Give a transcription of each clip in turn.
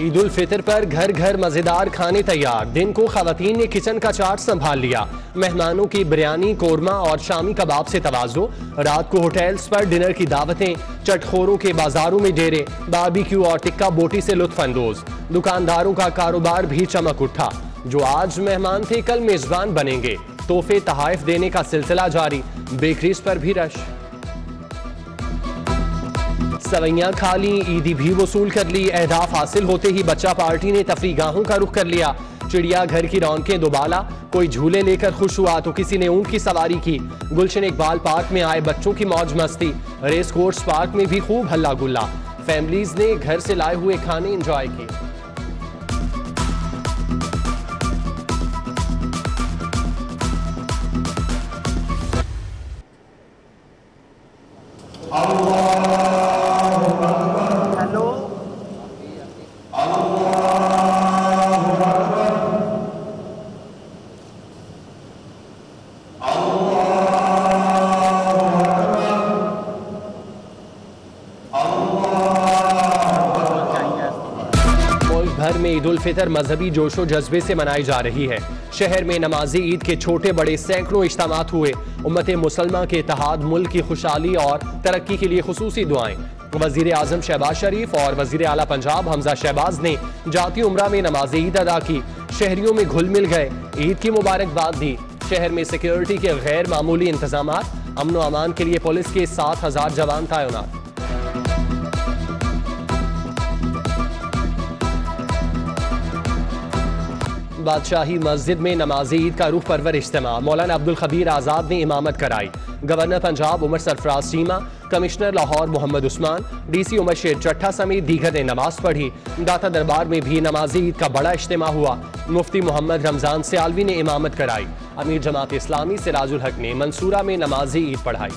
ईद उल फितर पर घर घर मजेदार खाने तैयार। दिन को खवातीन ने किचन का चार्ट संभाल लिया। मेहमानों की बिरयानी, कोरमा और शामी कबाब से तवाज़ो। रात को होटल्स पर डिनर की दावतें, चटखोरों के बाजारों में डेरे, बारबेक्यू और टिक्का बोटी से लुत्फ अंदोज। दुकानदारों का कारोबार भी चमक उठा। जो आज मेहमान थे कल मेजबान बनेंगे। तोहफे तहाइफ देने का सिलसिला जारी। बेकरीज पर भी रश। सवैयां खा ली, ईदी भी वसूल कर ली। अहदाफ हासिल होते ही बच्चा पार्टी ने तफरीगाहों का रुख कर लिया। चिड़िया घर की रौनकें दोबाला। कोई झूले लेकर खुश हुआ तो किसी ने ऊंट की सवारी की। गुलशन इकबाल पार्क में आए बच्चों की मौज मस्ती। रेस कोर्स पार्क में भी खूब हल्ला गुल्ला। फैमिलीज ने घर से लाए हुए खाने एंजॉय किए। भर में ईद उल फितर मजहबी जोशो जज्बे से मनाई जा रही है। शहर में नमाजी ईद के छोटे बड़े सैकड़ों इज्तिमात हुए। उम्मत मुसलमान के इत्तेहाद, मुल्क की खुशहाली और तरक्की के लिए खुसूसी दुआएं। वजीर आजम शहबाज शरीफ और वजीर आला पंजाब हमजा शहबाज ने जाती उम्रा में नमाज ईद अदा की। शहरियों में घुल मिल गए, ईद की मुबारकबाद दी। शहर में सिक्योरिटी के गैर मामूली इंतजाम, अमन व अमान के लिए पुलिस के 7,000 जवान तैनात। बादशाही मस्जिद में नमाज ईद का रूह परवर इज्तिमा। मौलाना अब्दुल खबीर आज़ाद ने इमामत कराई। Governor Punjab Umar Sarfraz Cheema, commissioner Lahore Mohammad Usman, DC Umar Sher Chattha समेत दीगर ने नमाज पढ़ी। दाता दरबार में भी नमाज ईद का बड़ा इज्तिमा हुआ। मुफ्ती मोहम्मद रमजान सियालवी ने इमामत कराई। अमीर जमात इस्लामी सिराजुल हक ने मंसूरा में नमाज ईद पढ़ाई।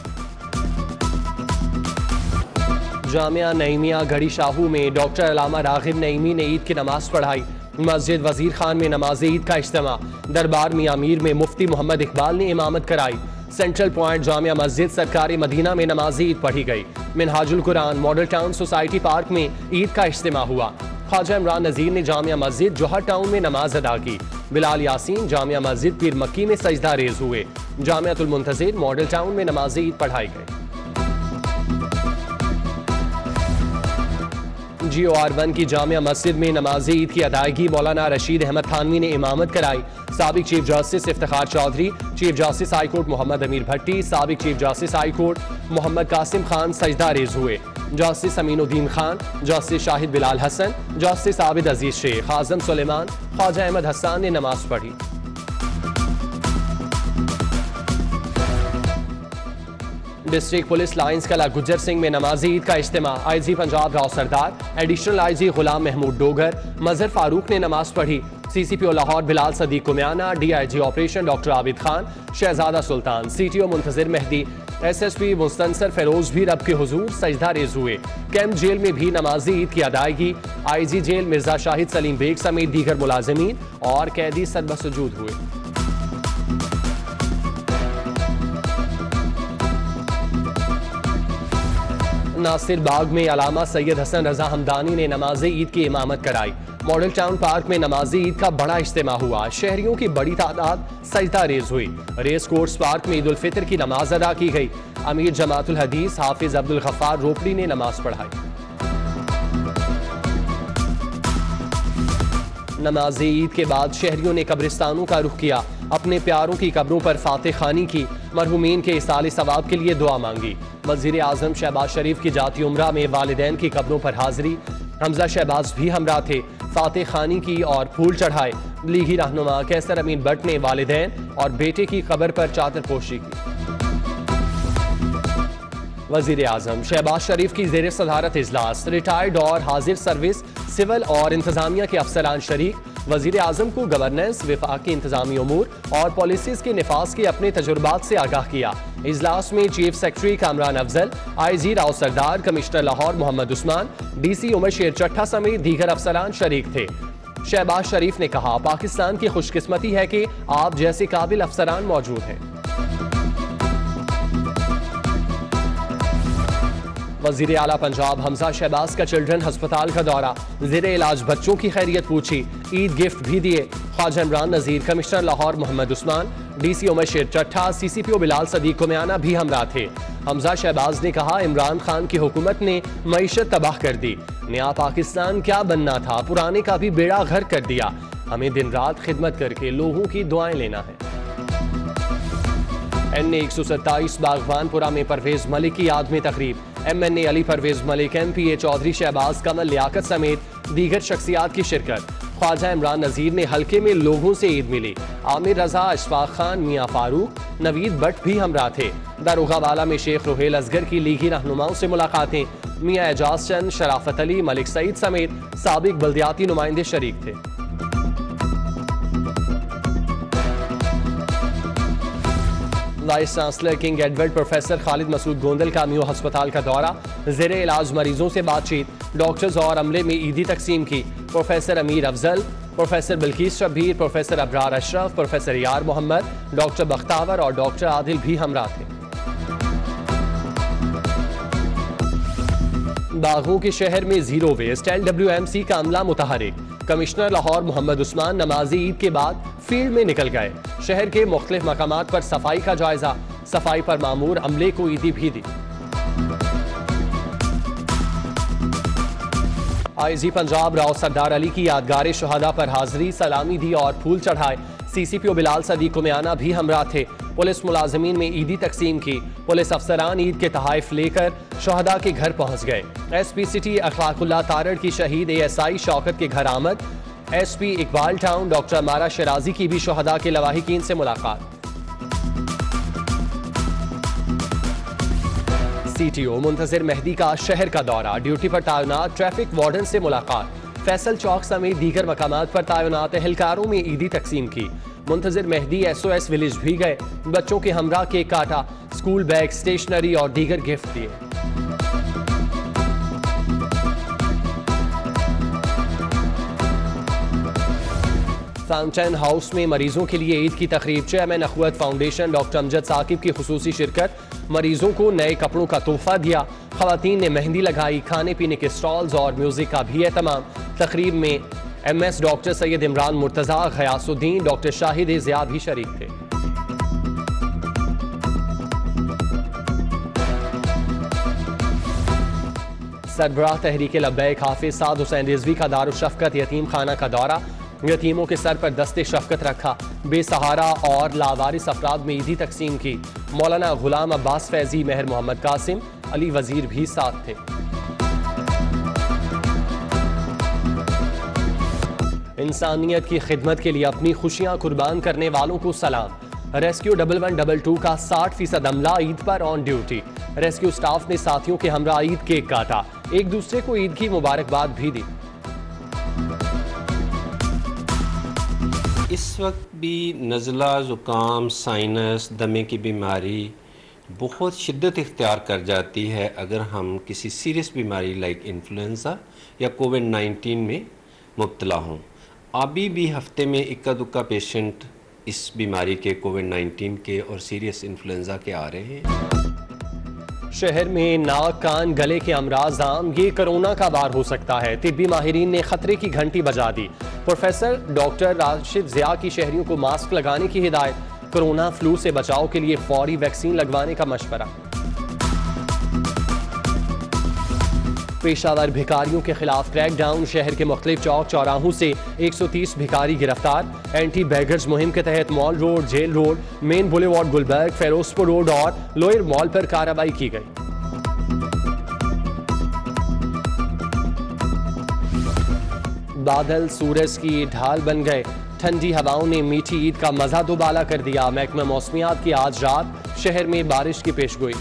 जामिया नईमिया गढ़ी शाहू में डॉक्टर अलामा रागिब नईमी ने ईद की नमाज पढ़ाई। मस्जिद वजीर खान में नमाज ईद का इज्तिमा। दरबार मियां मीर में मुफ्ती मोहम्मद इकबाल ने इमामत कराई। सेंट्रल पॉइंट जामिया मस्जिद सरकारी मदीना में नमाज ईद पढ़ी गई। Minhajul Quran model town society park में ईद का इज्तिमा हुआ। ख्वाजा इमरान नजीर ने जामिया मस्जिद जोहर टाउन में नमाज अदा की। बिलाल यासीन जामिया मस्जिद पीर मक्की में सजदा रेज हुए। जामियातुल मुंतजिर मॉडल टाउन में नमाज ईद पढ़ाई गई। GOR1 की जामिया मस्जिद में नमाज ईद की अदायगी मौलाना रशीद अहमद थानवी ने इमामत कराई। साबिक chief justice Iftikhar Chaudhry, chief justice high court Mohammad Amir Bhatti, साबिक chief justice high court Mohammad Qasim Khan सजदा रेज हुए। Justice Aminuddin Khan, justice Shahid Bilal Hasan, justice Abid Aziz Sheikh, Azam Suleman, Khawaja Ahmad Hasan ने नमाज पढ़ी। डिस्ट्रिक्ट पुलिस लाइन्स कला गुज्जर सिंह में नमाज ईद का इज्तिमा। IG Punjab Rao Sardar, additional IG Ghulam Mahmood Dogar, Mazhar Farooq ने नमाज पढ़ी। CCPO Lahore Bilal Sadiq Kumyana, DIG operation doctor Abid Khan, Shahzada Sultan, CTO Muntazir Mehdi, SSP Mustansar Feroz भी रब के हुजूर सजदा रेज हुए। कैंप जेल में भी नमाजी ईद की अदायगी। IG जेल मिर्जा शाहिद सलीम बेग समेत दीगर मुलाजिमीन और कैदी सजदा-सुजूद हुए। नासिर बाग में अलामा सैयद हसन रजा हमदानी ने नमाज ईद की इमामत कराई। मॉडल टाउन पार्क में नमाज ईद का बड़ा इज्तिमा हुआ। शहरियों की बड़ी तादाद सजदा रेज हुई। रेस कोर्स पार्क में ईद उल फितर की नमाज अदा की गई। अमीर जमातुल हदीस हाफिज अब्दुल गफ्फार रोपड़ी ने नमाज पढ़ाई। नमाज ईद के बाद शहरियों ने कब्रिस्तानों का रुख किया। अपने प्यारों की कब्रों पर फातिह खानी की। मरहूमीन के इसाले सवाब के लिए दुआ मांगी। वजीर आजम शहबाज शरीफ की जाती उम्रा में वालिदैन की कब्रों पर हाजिरी। हमजा शहबाज भी हमरा थे। फातिह खानी की और फूल चढ़ाए। लीगी रहनुमा कैसर अमीन भट्ट ने वालिदैन और बेटे की कब्र पर चादर पोशी की। वजीर आजम शहबाज शरीफ की ज़ेर सदारत इजलास। रिटायर्ड और हाजिर सर्विस सिविल और इंतजामिया के अफसरान शरीक। वजीर आजम को गवर्नेंस, विफाकी इंतजामी उमूर और पॉलिसीज के निफाज के अपने तजुर्बात से आगाह किया। इजलास में chief secretary Kamran Afzal, IG Rao Sardar, commissioner Lahore Mohammad Usman, DC Umar Sher Chattha समेत दीगर अफसरान शरीक थे। शहबाज शरीफ ने कहा, पाकिस्तान की खुशकिस्मती है कि आप जैसे काबिल अफसरान मौजूद हैं। वजीर आला पंजाब हमजा शहबाज का चिल्ड्रन अस्पताल का दौरा, ज़ेरे इलाज बच्चों की खैरियत पूछी, ईद गिफ्ट भी दिए। Khwaja Imran Nazir, commissioner Lahore Mohammad Usman, DC Umar Sher Chatha, CCPO Bilal Sadiq कुमियाना भी हमरा थे। हमजा शहबाज ने कहा, इमरान खान की हुकूमत ने मईशत तबाह कर दी। नया पाकिस्तान क्या बनना था, पुराने का भी बेड़ा गर्क कर दिया। हमें दिन रात खिदमत करके लोगों की दुआएं लेना है। NA 127 बागवानपुरा में परवेज मलिक की याद में तकरीब, MNA अली परवेज मलिक, MPA चौधरी शहबाज कमल लियाकत समेत दीगर शख्सियात की शिरकत। ख्वाजा इमरान नज़ीर ने हल्के में लोगों से ईद मिली। आमिर रजा, अशफाक खान, मियाँ फारूक, नवीद भट्ट भी हमरा थे। दारोगा वाला में शेख रोहेल असगर की लीगी रहनुमाओं से मुलाकातें, मियाँ एजाज चंद, शराफत अली, मलिक सईद समेत साबिक बल्दियाती नुमाइंदे शरीक थे। Vice chancellor King Edward professor Khalid Masood Gondal का मियो अस्पताल का दौरा, ज़ेरे इलाज मरीजों से बातचीत, डॉक्टर्स और अमले में ईदी तकसीम की। प्रोफेसर अमीर Afzal, professor Bilkis Shabbir, professor Abrar Ashraf, professor यार मोहम्मद, डॉक्टर बख्तावर और डॉक्टर आदिल भी हमरा थे। बागों के शहर में जीरो वेस्ट, LWMC का अमला मुतहरिक। कमिश्नर लाहौर मोहम्मद उस्मान नमाजी ईद के बाद फील्ड में निकल गए। शहर के मुख्तलिफ मकामात पर सफाई का जायजा, सफाई पर मामूर अमले को ईदी भी दी। IG पंजाब राव सरदार अली की यादगार शहादा पर हाजिरी, सलामी दी और फूल चढ़ाए। CCPO बिलाल सदीक कुमियाना भी हमरा थे। पुलिस मुलाजमीन में ईदी तकसीम की। पुलिस अफसरान ईद के तहाइफ लेकर शहदा के घर पहुंच गए। SP सिटी अखलाकुल्ला तारड़ की शहीद ASI शौकत के घर आमद। SP इकबाल टाउन डॉक्टर अमारा शराजी की भी शहदा के लवाहिकीन से मुलाकात। CTO मुंतजिर मेहदी का शहर का दौरा, ड्यूटी पर तैनात ट्रैफिक वार्डन से मुलाकात। फैसल चौक समेत दीगर मकामात पर तैनात एहलकारों में ईदी तकसीम की। मुंतजिर मेहदी SOS विलेज भी गए, बच्चों के हमरा केक काटा, स्कूल बैग, स्टेशनरी और दीगर गिफ्ट दिए। फाउंटेन हाउस में मरीजों के लिए ईद की तकरीब, chairman Akhuwat foundation doctor Amjad Saqib की खुसूसी शिरकत। मरीजों को नए कपड़ों का तोहफा दिया। खवातीन ने मेहंदी लगाई, खाने पीने के स्टॉल्स और म्यूजिक का भी एहतमाम। तकरीब में MS doctor Syed Imran Murtaza, Ghiyasuddin, doctor Shahid Zia भी शरीक थे। सरबराह तहरीक लब्बैक हाफिज साद हुसैन रिजवी का दारुशफ़क़त यतीम खाना का दौरा, यतीमों के सर पर दस्ते शफ़क़त रखा। बेसहारा और लावारिस अफराद में ईदी तकसीम की। मौलाना गुलाम अब्बास फैजी, मेहर मोहम्मद कासिम, अली वजीर भी साथ थे। इंसानियत की खिदमत के लिए अपनी खुशियां कुर्बान करने वालों को सलाम। रेस्क्यू 1112 का 60% अमला ईद पर ऑन ड्यूटी। रेस्क्यू स्टाफ ने साथियों के हमरा ईद केक काटा, एक दूसरे को ईद की मुबारकबाद भी दी। इस वक्त भी नज़ला, ज़ुकाम, साइनस, दमे की बीमारी बहुत शिद्दत इख्तियार कर जाती है अगर हम किसी सीरियस बीमारी लाइक इन्फ्लुएंज़ा या कोविड-19 में मुब्तला हों। अभी भी हफ्ते में इक्का दुक्का पेशेंट इस बीमारी के, कोविड-19 के और सीरियस इन्फ्लुएंज़ा के आ रहे हैं। शहर में नाक, कान, गले के अमराज आम, ये कोरोना का वार हो सकता है। तिब्बी माहिरीन ने खतरे की घंटी बजा दी। प्रोफेसर डॉक्टर राशिद ज़िया की शहरियों को मास्क लगाने की हिदायत। कोरोना फ्लू से बचाव के लिए फौरी वैक्सीन लगवाने का मशवरा। पेशावर भिखारियों के खिलाफ क्रैकडाउन, शहर के मुख्तलिफ चौक चौराहों से 130 भिखारी गिरफ्तार। एंटी बैगर्स मुहिम के तहत Mall Road, Jail Road, Main Boulevard Gulberg, Ferozepur Road और लोअर मॉल पर कार्रवाई की गई। बादल सूरज की ढाल बन गए, ठंडी हवाओं ने मीठी ईद का मजा दोबाला कर दिया। महकमा मौसमियात की आज रात शहर में बारिश की पेशगोई।